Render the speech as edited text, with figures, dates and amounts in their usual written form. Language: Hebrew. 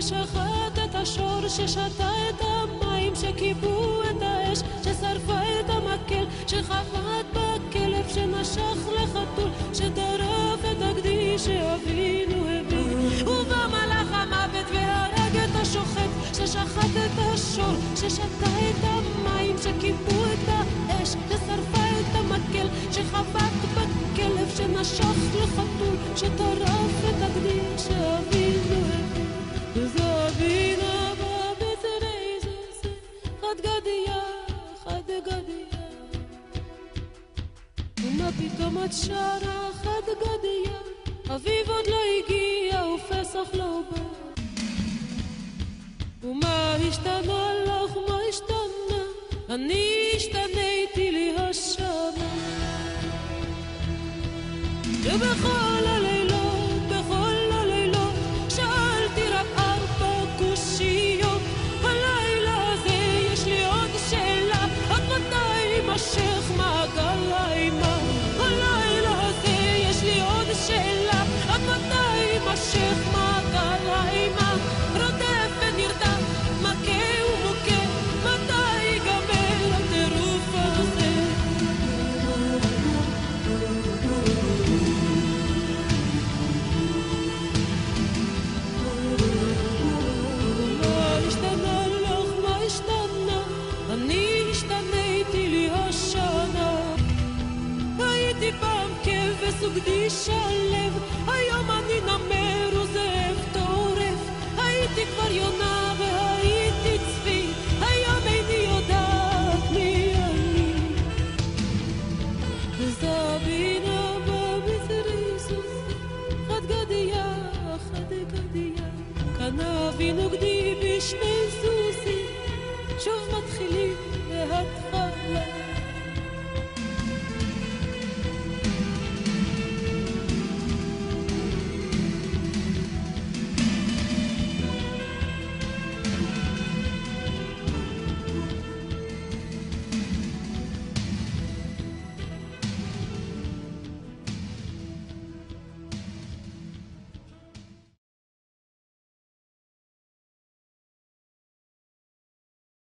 ששחט את השור, ששתה את המים, שכיבו את האש, ששרפה את המקל, שחבט בכלב, שנשך לחתול, שטרף את הגדי שאבינו הביא. ובא מלאך המוות והרג את השוחט, ששחט את השור, ששתה את המים, שכיבו את האש, ששרפה את המקל, שחבט בכלב, שנשך לחתול, שטרף את הגדי שאבינו הביא. וזה אבינה בא בצרי זה חד גדיה, חד גדיה. ומה פתאום את שרה חד גדיה, אביב עוד לא הגיע ופסח לא בא. ומה השתנה לך, מה השתנה? אני השתניתי לי השנה. ובכל